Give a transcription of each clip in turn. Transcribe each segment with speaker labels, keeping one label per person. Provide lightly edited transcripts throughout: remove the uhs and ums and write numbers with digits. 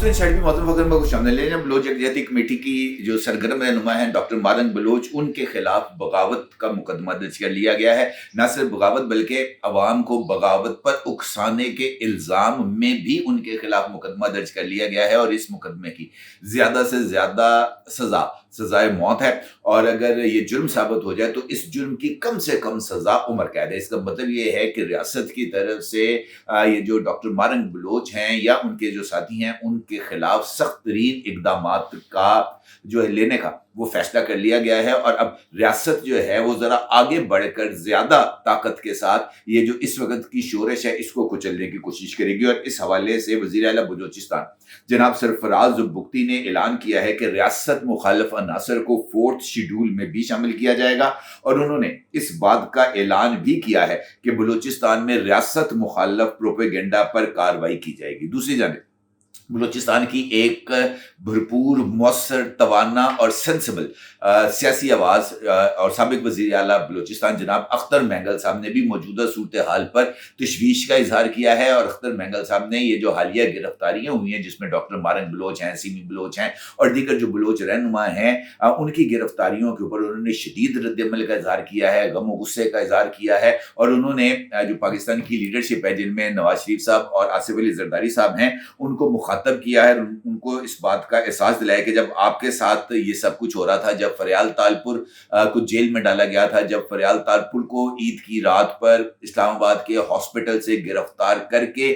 Speaker 1: दोस्तों शायद भी मौजूद फकर में कुछ हमने लेना बलोच यकजहती कमेटी की जो सरगर्म रहनुमा हैं डॉक्टर मारंग बलोच, उनके खिलाफ बगावत का मुकदमा दर्ज कर लिया गया है। न सिर्फ बगावत बल्कि अवाम को बगावत पर उकसाने के इल्ज़ाम में भी उनके खिलाफ मुकदमा दर्ज कर लिया गया है और इस मुकदमे की ज़्यादा से ज़्यादा सज़ाए मौत है और अगर ये जुर्म साबित हो जाए तो इस जुर्म की कम से कम सज़ा उम्र कैद है। इसका मतलब ये है कि रियासत की तरफ से ये जो डॉक्टर मारंग बलोच हैं या उनके जो साथी हैं उनके खिलाफ सख्त तरीन इकदामात का जो है लेने का वो फैसला कर लिया गया है और अब रियासत जो है वो जरा आगे बढ़कर ज्यादा ताकत के साथ ये जो इस वक्त की शोरश है इसको कुचलने की कोशिश करेगी। और इस हवाले से वजीर आला बलूचिस्तान जनाब सरफराज बुख्ती ने ऐलान किया है कि रियासत मुखालिफ अनासर को 4th शेड्यूल में भी शामिल किया जाएगा और उन्होंने इस बात का ऐलान भी किया है कि बलूचिस्तान में रियासत मुखालिफ प्रोपेगेंडा पर कार्रवाई की जाएगी। दूसरी जानिब बलूचिस्तान की एक भरपूर मौसर तवाना और सेंसिबल सियासी आवाज और साबिक वजीर आला बलूचिस्तान जनाब अख्तर महंगल साहब ने भी मौजूदा सूरत हाल पर तशवीश का इजहार किया है। और अख्तर महंगल साहब ने ये जो हालिया गिरफ्तारियां हुई हैं जिसमें डॉक्टर मारंग बलोच हैं, सीमी बलोच हैं और दीगर जो बलोच रहनुमा हैं उनकी गिरफ्तारियों के ऊपर उन्होंने शदीद रद्दअमल का इजहार किया है, गम और गुस्से का इजहार किया है और उन्होंने जो पाकिस्तान की लीडरशिप है जिनमें नवाज शरीफ साहब और आसिफ अली जरदारी साहब हैं उनको मुखातब किया है, उनको इस बात का एहसास दिलाया कि जब आपके साथ ये सब कुछ हो रहा था, जब फरियाल तालपुर को जेल में डाला गया था, जब फरियाल तालपुर को ईद की रात पर इस्लामाबाद के हॉस्पिटल से गिरफ्तार करके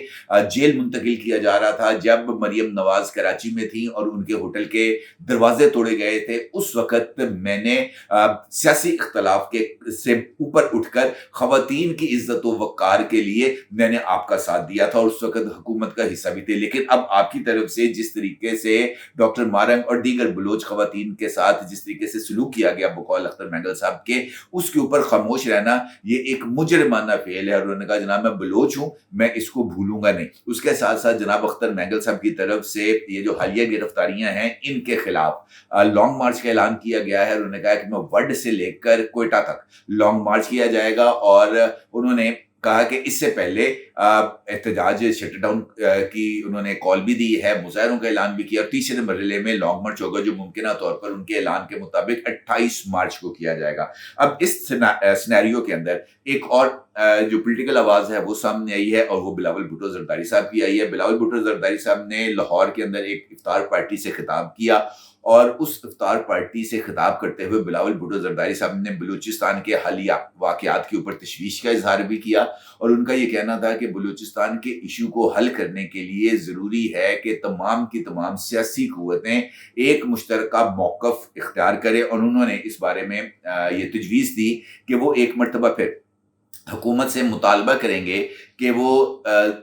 Speaker 1: जेल मुंतकिल किया जा रहा था, जब मरियम नवाज कराची में थी और उनके होटल के दरवाजे तोड़े गए थे, उस वक्त मैंने सियासी इख्तलाफ के से ऊपर उठकर खवातीन की इज्जत व वक़ार के लिए मैंने आपका साथ दिया था और उस वक्त हुकूमत का हिस्सा भी थे। लेकिन अब आपकी तरफ से जिस तरीके से डॉक्टर मारंग और दीगर बलोच खवातीन के साथ जिस तरीके से सलूक किया गया बकौल अख्तर महंगल साहब के, उसके ऊपर खामोश रहना ये एक मुजरिमाना फेल है। और उन्होंने कहा जनाब मैं बलोच हूं, मैं इसको भूलूंगा नहीं। उसके साथ साथ जनाब अख्तर महंगल साहब की तरफ से ये जो हालिया गिरफ्तारियां हैं इनके खिलाफ लॉन्ग मार्च का ऐलान किया गया है। उन्होंने कहा कि मैं वड से लेकर कोयटा तक लॉन्ग मार्च किया जाएगा और उन्होंने कहा कि इससे पहले एहतजाज शटडाउन की उन्होंने कॉल भी दी है, मुजाहरों का ऐलान भी किया और तीसरे मरहले में लॉन्ग मार्च होगा जो मुमकिन तौर पर उनके ऐलान के मुताबिक 28 मार्च को किया जाएगा। अब इस सिनेरियो के अंदर एक और जो पॉलिटिकल आवाज है वो सामने आई है और वो बिलावल भुट्टो जरदारी साहब की आई है। बिलावल भुट्टो जरदारी साहब ने लाहौर के अंदर एक इफ्तार पार्टी से खिताब किया और उस इफ्तार पार्टी से खिताब करते हुए बिलावल भुट्टो जरदारी साहब ने बलूचिस्तान के हालिया वाकयात के ऊपर तशवीश का इजहार भी किया और उनका ये कहना था कि बलूचिस्तान के इशू को हल करने के लिए ज़रूरी है कि तमाम की तमाम सियासी क़ुव्वतें एक मुश्तरका मौक़िफ़ इख्तियार करें और उन्होंने इस बारे में ये तजवीज़ दी कि वो एक मरतबा फिर हुकूमत से मुतालबा करेंगे कि वो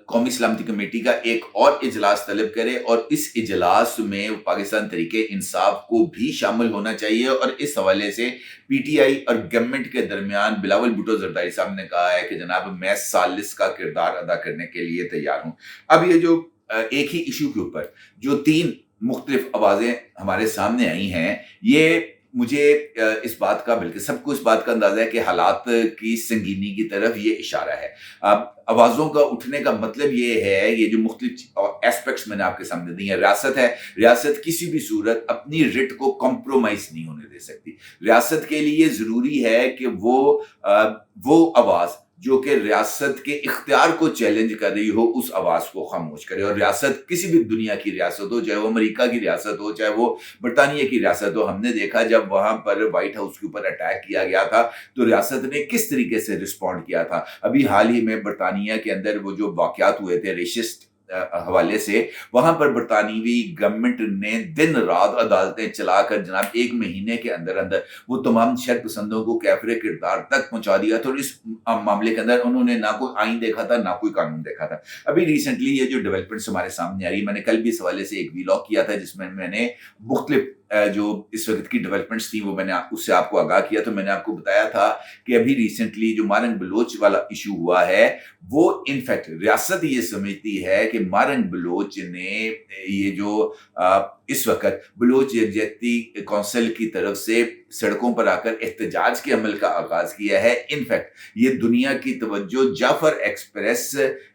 Speaker 1: कौमी सलामती कमेटी का एक और इजलास तलब करे और इस इजलास में पाकिस्तान तरीके इंसाफ को भी शामिल होना चाहिए। और इस हवाले से पीटीआई और गवर्नमेंट के दरमियान बिलावल भुट्टो जरदारी साहब ने कहा है कि जनाब मैं सालिस का किरदार अदा करने के लिए तैयार हूँ। अब ये जो एक ही इशू के ऊपर जो 3 मुख्तलिफ आवाज़ें हमारे सामने आई हैं, ये मुझे इस बात का बल्कि सबको इस बात का अंदाजा है कि हालात की संगीनी की तरफ ये इशारा है। अब आवाज़ों का उठने का मतलब ये है, ये जो मुख्तलिफ एस्पेक्ट्स मैंने आपके सामने दी है, रियासत है, रियासत किसी भी सूरत अपनी रिट को कॉम्प्रोमाइज नहीं होने दे सकती। रियासत के लिए ज़रूरी है कि वो आवाज़ जो कि रियासत के इख्तियार को चैलेंज कर रही हो उस आवाज़ को खामोश करे। और रियासत किसी भी दुनिया की रियासत हो, चाहे वो अमेरिका की रियासत हो, चाहे वो बरतानिया की रियासत हो, हमने देखा जब वहाँ पर व्हाइट हाउस के ऊपर अटैक किया गया था तो रियासत ने किस तरीके से रिस्पॉन्ड किया था। अभी हाल ही में बरतानिया के अंदर वो जो वाक़यात हुए थे रेसिस्ट हवाले से, वहां पर बरतानवी गवर्नमेंट ने दिन रात अदालतें चलाकर जनाब 1 महीने के अंदर अंदर वो तमाम शर पसंदों को कैफरे किरदार तक पहुंचा दिया था और इस मामले के अंदर उन्होंने ना कोई आइन देखा था ना कोई कानून देखा था। अभी रिसेंटली ये जो डेवलपमेंट्स हमारे सामने आ रही, मैंने कल भी इस हवाले से एक वीलॉग किया था जिसमें मैंने मुख्तलिफ जो इस वक्त की डेवलपमेंट्स थी वो मैंने उससे आपको आगाह किया। तो मैंने आपको बताया था कि अभी रिसेंटली जो मारंग बलोच वाला इशू हुआ है वो इनफैक्ट रियासत ये समझती है कि मारंग बलोच ने ये जो इस वक्त बलोच यकजहती कौंसिल की तरफ से सड़कों पर आकर एहतजाज के अमल का आगाज किया है। इनफैक्ट ये दुनिया की तवज्जो जाफर एक्सप्रेस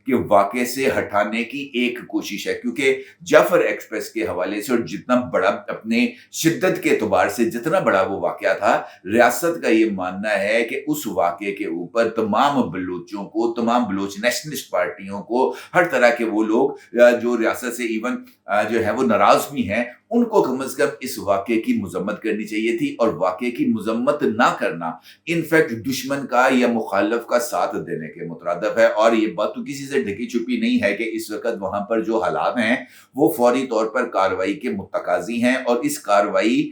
Speaker 1: کہ واقعے سے ہٹانے کی ایک کوشش ہے، کیونکہ جعفر ایکسپریس کے حوالے سے اور جتنا بڑا اپنے شدت کے اعتبار سے جتنا بڑا وہ واقعہ تھا، ریاست کا یہ ماننا ہے کہ اس واقعے کے اوپر تمام بلوچوں کو، تمام بلوچ نیشنلسٹ پارٹیوں کو، ہر طرح کے وہ لوگ جو ریاست سے ایون جو ہے وہ ناراض بھی ہیں، ان کو کم از کم اس واقعے کی مذمت کرنی چاہیے تھی، اور واقعے کی مذمت نہ کرنا انفیکٹ دشمن کا یا مخالف کا ساتھ دینے کے مترادف ہے۔ اور یہ بات تو کسی سے ڈھکی چھپی نہیں ہے کہ اس وقت وہاں پر جو حالات ہیں وہ فوری طور پر کارروائی کے متقاضی ہیں، اور اس کارروائی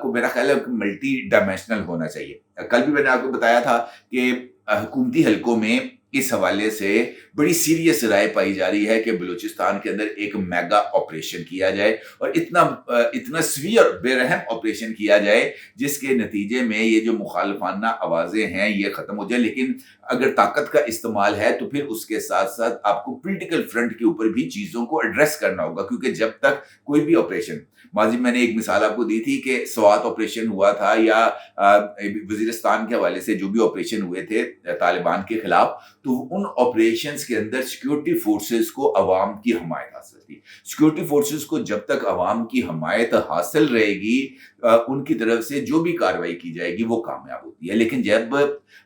Speaker 1: کو میرا خیال ہے ملٹی ڈائمینشنل ہونا چاہیے۔ کل بھی میں نے آپ کو بتایا تھا کہ حکومتی حلقوں میں اس حوالے سے بڑی سیریس رائے پائی جا رہی ہے کہ بلوچستان کے اندر ایک میگا آپریشن کیا جائے، اور اتنا سویر بے رحم آپریشن کیا جائے جس کے نتیجے میں یہ جو مخالفانہ آوازیں ہیں یہ ختم ہو جائے۔ لیکن اگر طاقت کا استعمال ہے تو پھر اس کے ساتھ ساتھ آپ کو پولیٹیکل فرنٹ کے اوپر بھی چیزوں کو ایڈریس کرنا ہوگا، کیونکہ جب تک کوئی بھی آپریشن، ماضی میں نے ایک مثال آپ کو دی تھی کہ سوات آپریشن ہوا تھا، یا وزیرستان کے حوالے سے جو بھی آپریشن ہوئے تھے طالبان کے خلاف، تو ان آپریشنز کے اندر سیکیورٹی فورسز کو عوام کی حمایت حاصل تھی۔ سیکیورٹی فورسز کو جب تک عوام کی حمایت حاصل رہے گی، ان کی طرف سے جو بھی کارروائی کی جائے گی وہ کامیاب ہوتی ہے۔ لیکن جب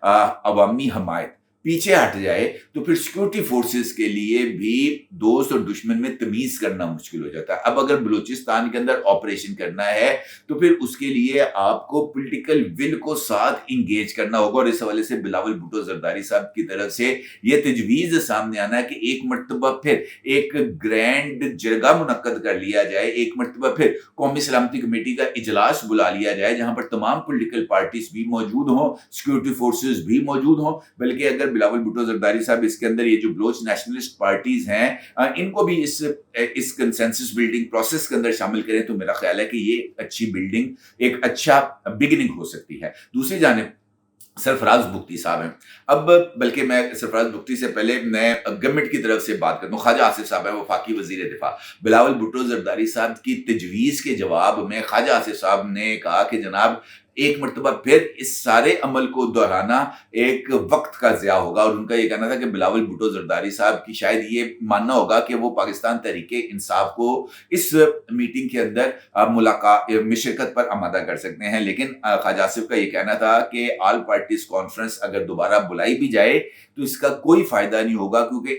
Speaker 1: عوامی حمایت پیچھے ہٹ جائے تو پھر سیکیورٹی فورسز کے لیے بھی دوست اور دشمن میں تمیز کرنا مشکل ہو جاتا ہے۔ اب اگر بلوچستان کے اندر آپریشن کرنا ہے تو پھر اس کے لیے آپ کو پولیٹیکل ول کو ساتھ انگیج کرنا ہوگا، اور اس حوالے سے بلاول بھٹو زرداری صاحب کی طرف سے یہ تجویز سامنے آنا ہے کہ ایک مرتبہ پھر ایک گرینڈ جرگہ منعقد کر لیا جائے، ایک مرتبہ پھر قومی سلامتی کمیٹی کا اجلاس بلا لیا جائے، جہاں پر تمام پولیٹیکل پارٹیز بھی موجود ہوں، سیکیورٹی فورسز بھی موجود ہوں، بلکہ اگر بلاول بھٹو زرداری صاحب اس کے اندر یہ جو بلوچ نیشنلسٹ پارٹیز ہیں ان کو بھی اس کنسنسس بلڈنگ پروسیس کے اندر شامل کریں تو میرا خیال ہے کہ یہ اچھی بلڈنگ، ایک اچھا بگننگ ہو سکتی ہے۔ دوسری جانب سرفراز بگٹی صاحب ہیں، اب بلکہ میں سرفراز بگٹی سے پہلے میں گورنمنٹ کی طرف سے بات کرتا ہوں۔ خواجہ آصف صاحب ہیں، وفاقی وزیر دفاع۔ بلاول بھٹو زرداری صاحب کی تجویز کے جواب میں خواجہ آصف صاحب نے کہا کہ جناب ایک مرتبہ پھر اس سارے عمل کو دہرانا ایک وقت کا ضیاع ہوگا، اور ان کا یہ کہنا تھا کہ بلاول بھٹو زرداری صاحب کی شاید یہ ماننا ہوگا کہ وہ پاکستان تحریک انصاف کو اس میٹنگ کے اندر ملاقات میں شرکت پر آمادہ کر سکتے ہیں، لیکن خواجہ آصف کا یہ کہنا تھا کہ آل پارٹیز کانفرنس اگر دوبارہ بلائی بھی جائے تو اس کا کوئی فائدہ نہیں ہوگا، کیونکہ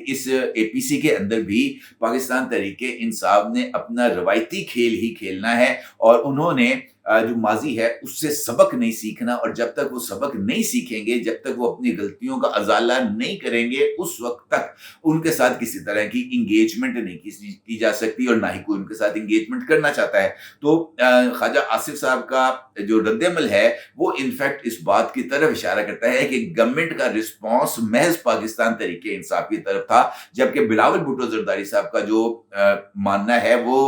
Speaker 1: اس اے پی سی کے اندر بھی پاکستان تحریک انصاف نے اپنا روایتی کھیل ہی کھیلنا ہے، اور انہوں نے جو ماضی ہے اس سے سبق نہیں سیکھنا، اور جب تک وہ سبق نہیں سیکھیں گے، جب تک وہ اپنی غلطیوں کا ازالہ نہیں کریں گے، اس وقت تک ان کے ساتھ کسی طرح کی انگیجمنٹ نہیں کی جا سکتی، اور نہ ہی کوئی ان کے ساتھ انگیجمنٹ کرنا چاہتا ہے۔ تو خواجہ آصف صاحب کا جو رد عمل ہے وہ انفیکٹ اس بات کی طرف اشارہ کرتا ہے کہ گورنمنٹ کا رسپانس محض پاکستان تحریک انصاف کی طرف تھا، جبکہ بلاول بھٹو زرداری صاحب کا جو ماننا ہے وہ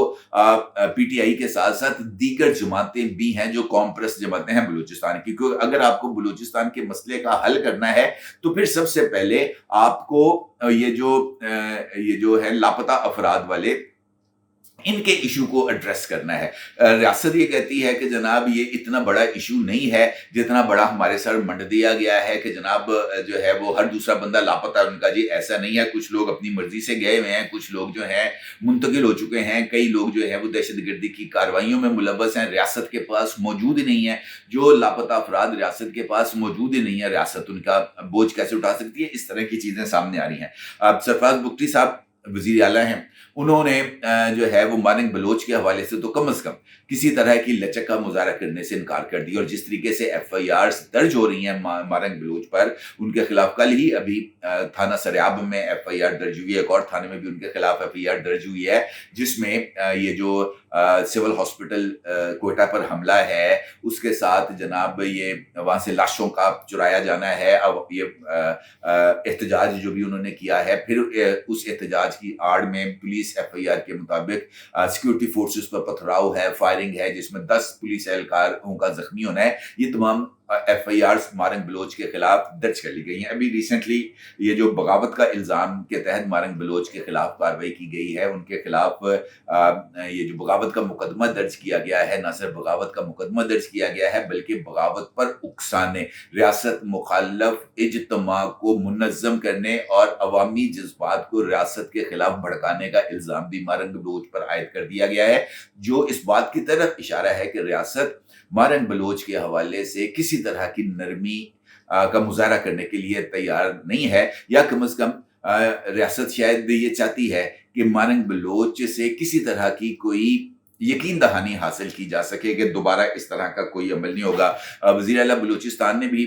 Speaker 1: پی ٹی آئی کے ساتھ ساتھ دیگر جماعتیں بھی ہیں جو کمپریس جماعتیں ہیں بلوچستان کی، کیونکہ اگر آپ کو بلوچستان کے مسئلے کا حل کرنا ہے تو پھر سب سے پہلے آپ کو یہ جو ہے لاپتہ افراد والے ان کے ایشو کو ایڈریس کرنا ہے۔ ریاست یہ کہتی ہے کہ جناب یہ اتنا بڑا ایشو نہیں ہے جتنا بڑا ہمارے سر منڈ دیا گیا ہے کہ جناب جو ہے وہ ہر دوسرا بندہ لاپتہ ہے ان کا، جی ایسا نہیں ہے، کچھ لوگ اپنی مرضی سے گئے ہوئے ہیں، کچھ لوگ جو ہیں منتقل ہو چکے ہیں، کئی لوگ جو ہیں وہ دہشت گردی کی کارروائیوں میں ملوث ہیں، ریاست کے پاس موجود ہی نہیں ہے۔ جو لاپتہ افراد ریاست کے پاس موجود ہی نہیں ہے، ریاست ان کا بوجھ کیسے اٹھا سکتی ہے؟ اس طرح کی چیزیں سامنے آ رہی ہیں۔ اب سرفراز بگٹی صاحب وزیر اعلیٰ ہیں، انہوں نے جو ہے وہ مارنگ بلوچ کے حوالے سے تو کم از کم کسی طرح کی لچک کا مظاہرہ کرنے سے انکار کر دیا، اور جس طریقے سے ایف آئی آرز درج ہو رہی ہیں مارنگ بلوچ پر ان کے خلاف، کل ہی ابھی تھانہ سریاب میں ایف آئی آر درج ہوئی ہے، ایک اور تھانے میں بھی ان کے خلاف ایف آئی آر درج ہوئی ہے، جس میں یہ جو سول ہاسپٹل کوئٹہ پر حملہ ہے اس کے ساتھ جناب یہ وہاں سے لاشوں کا چرایا جانا ہے، اب یہ احتجاج جو بھی انہوں نے کیا ہے، پھر اس احتجاج کی آڑ میں پولیس ایف آئی آر کے مطابق سیکیورٹی فورسز پر پتھراؤ ہے، فائرنگ ہے، جس میں 10 پولیس اہلکاروں کا زخمی ہونا ہے۔ یہ تمام FIR मारंग बलोच के खिलाफ दर्ज कर ली गई हैं। अभी रिसेंटली ये जो बगावत का इल्ज़ाम के तहत मारंग बलोच के खिलाफ कार्रवाई की गई है, उनके खिलाफ ये जो बगावत का मुकदमा दर्ज किया गया है, न सिर्फ बगावत का मुकदमा दर्ज किया गया है बल्कि बगावत पर उकसाने, रियासत मुखालफ इज्तिमा को मुनज़्ज़म करने और अवामी जज्बात को रियासत के खिलाफ भड़काने का इल्ज़ाम भी मारंग बलोच पर आयद कर दिया गया है, जो इस बात की तरफ इशारा है कि रियासत मारंग बलोच के हवाले से किसी तरह की नरमी का मुजाहरा करने के लिए तैयार नहीं है, या कम से कम रियासत शायद ये चाहती है कि मारंग बलोच से किसी तरह की कोई यकीन दहानी हासिल की जा सके कि दोबारा इस तरह का कोई अमल नहीं होगा। वज़ीर आला बलूचिस्तान ने भी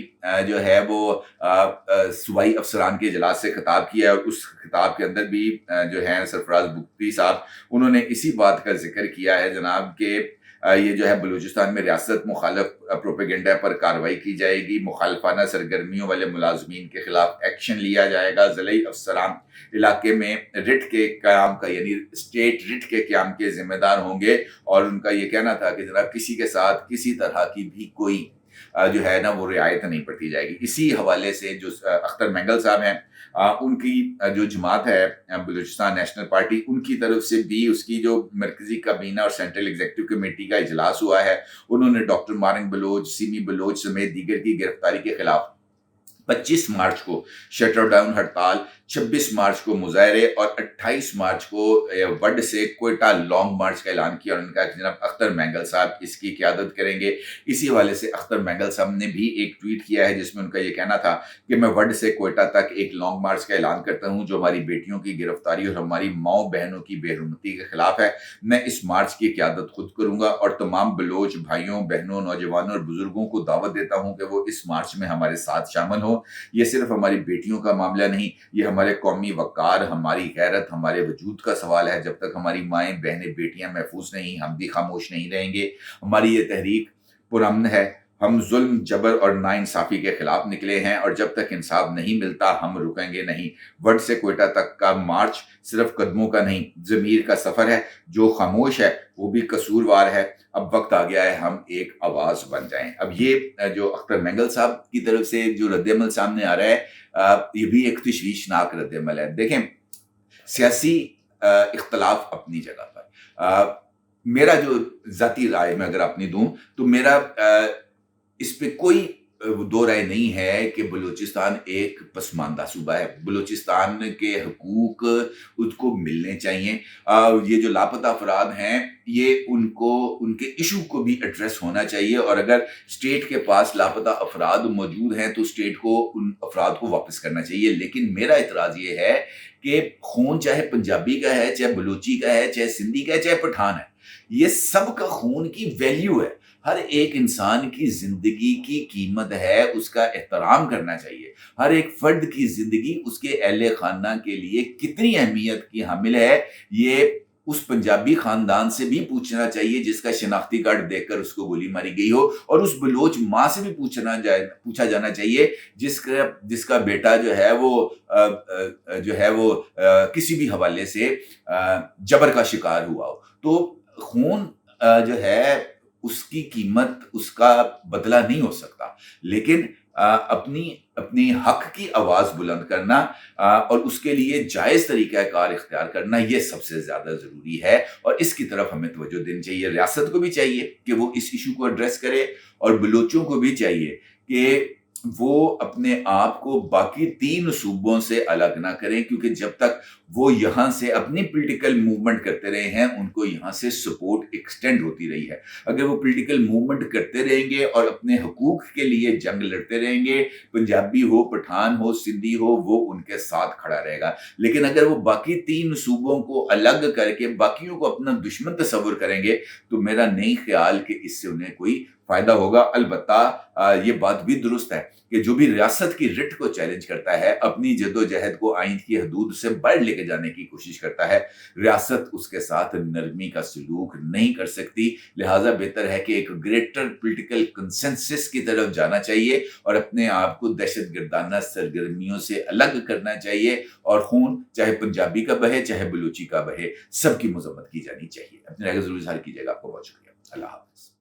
Speaker 1: जो है वो सूबाई अफसरान के इजलास से खिताब किया और उस खिताब के अंदर भी जो है सरफराज बुख्ती साहब, उन्होंने इसी बात का जिक्र किया है जनाब के ये जो है बलूचिस्तान में रियासत मुखालिफ प्रोपेगेंडा पर कार्रवाई की जाएगी, मुखालफाना सरगर्मियों वाले मुलाजमीन के खिलाफ एक्शन लिया जाएगा, ज़िले अफसरान इलाके में रिट के क़याम का यानी स्टेट रिट के क़याम के जिम्मेदार होंगे। और उनका ये कहना था कि जनाब किसी के साथ किसी तरह की भी कोई जो है ना वो रियायत नहीं बरती जाएगी। इसी हवाले से जो अख्तर मेंगल साहब हैं, उनकी जो जमात है बलूचिस्तान नेशनल पार्टी, उनकी तरफ से भी उसकी जो मरकजी काबीना और सेंट्रल एग्जीक्यूटिव कमेटी का इजलास हुआ है, उन्होंने doctor Marang Bloch, Simi Bloch समेत दीगर की गिरफ्तारी के खिलाफ 25 मार्च को शटर डाउन हड़ताल, 26 मार्च को मुजाहरे और 28 मार्च को वड से कोयटा लॉन्ग मार्च का ऐलान किया और उन्होंने कहा कि जनाब अख्तर मेंगल साहब इसकी क़यादत करेंगे। इसी हवाले से अख्तर मेंगल साहब ने भी एक ट्वीट किया है जिसमें उनका ये कहना था कि मैं वड से कोयटा तक एक लॉन्ग मार्च का ऐलान करता हूँ जो हमारी बेटियों की गिरफ्तारी और हमारी माओ बहनों की बेहरमती के खिलाफ है। मैं इस मार्च की क़यादत खुद करूँगा और तमाम बलोच भाइयों बहनों नौजवानों और बुजुर्गों को दावत देता हूँ कि वो इस मार्च में हमारे साथ शामिल हों। ये सिर्फ हमारी बेटियों का मामला नहीं, ये हमारे कौमी वक़ार, हमारी गैरत, हमारे वजूद का सवाल है। जब तक हमारी माएँ बहनें बेटियां महफूज नहीं, हम भी खामोश नहीं रहेंगे। हमारी ये तहरीक पुरअमन है, हम जुल्म जबर और नाइंसाफ़ी के खिलाफ निकले हैं और जब तक इंसाफ नहीं मिलता हम रुकेंगे नहीं। वड से कोयटा तक का मार्च सिर्फ कदमों का नहीं, ज़मीर का सफ़र है। जो खामोश है वो भी कसूरवार है। अब वक्त आ गया है हम एक आवाज़ बन जाएं। अब ये जो अख्तर मेंगल साहब की तरफ से जो रद्द-ए-अमल सामने आ रहा है, ये भी एक तशवीशनाक रद्द-ए-अमल है। देखें, सियासी इख्तलाफ अपनी जगह पर, मेरा जो ज़ाती राय मैं अगर अपनी दूं तो मेरा इस पे कोई दो राय नहीं है कि बलूचिस्तान एक पसमानदा सूबा है। बलूचिस्तान के हकूक उसको मिलने चाहिए। ये जो लापता अफराद हैं, ये उनको उनके इशू को भी एड्रेस होना चाहिए और अगर स्टेट के पास लापता अफराद मौजूद हैं तो स्टेट को उन अफराद को वापस करना चाहिए। लेकिन मेरा इतराज़ ये है कि खून चाहे पंजाबी का है, चाहे बलूची का है, चाहे सिंधी का है, चाहे पठान है, ये सब का खून की वैल्यू है। हर एक इंसान की जिंदगी की कीमत है, उसका एहतराम करना चाहिए। हर एक फर्द की जिंदगी उसके अहले खाना के लिए कितनी अहमियत की हामिल है, ये उस पंजाबी खानदान से भी पूछना चाहिए जिसका शिनाख्ती कार्ड देखकर उसको गोली मारी गई हो, और उस बलोच माँ से भी पूछा जाना चाहिए जिसका बेटा जो है वो किसी भी हवाले से जबर का शिकार हुआ हो। तो खून जो है उसकी कीमत, उसका बदला नहीं हो सकता, लेकिन अपनी हक की आवाज़ बुलंद करना और उसके लिए जायज़ तरीक़ाकार इख्तियार करना, ये सबसे ज़्यादा ज़रूरी है और इसकी तरफ हमें तवज्जो देनी चाहिए। रियासत को भी चाहिए कि वो इस इशू को एड्रेस करे और बलूचों को भी चाहिए कि वो अपने आप को बाकी 3 सूबों से अलग ना करें, क्योंकि जब तक वो यहाँ से अपनी पॉलिटिकल मूवमेंट करते रहे हैं, उनको यहाँ से सपोर्ट एक्सटेंड होती रही है। अगर वो पॉलिटिकल मूवमेंट करते रहेंगे और अपने हकूक के लिए जंग लड़ते रहेंगे, पंजाबी हो, पठान हो, सिंधी हो, वो उनके साथ खड़ा रहेगा। लेकिन अगर वो बाकी 3 सूबों को अलग करके बाकियों को अपना दुश्मन तस्वुर करेंगे, तो मेरा नहीं ख्याल कि इससे उन्हें कोई फ़ायदा होगा। अलबत्ता ये बात भी दुरुस्त है कि जो भी रियासत की रिट को चैलेंज करता है, अपनी जद्दोजहद को आइन की हदूद से बाहर लेके जाने की कोशिश करता है, रियासत उसके साथ नरमी का सलूक नहीं कर सकती। लिहाजा बेहतर है कि एक ग्रेटर पॉलिटिकल कंसेंसस की तरफ जाना चाहिए और अपने आप को दहशतगर्दाना सरगर्मियों से अलग करना चाहिए और खून चाहे पंजाबी का बहे, चाहे बलूची का बहे, सबकी मजम्मत की जानी चाहिए। अपनी राय ज़रूर इज़हार कीजिएगा। आपको बहुत शुक्रिया। अल्लाह हाफ़िज़।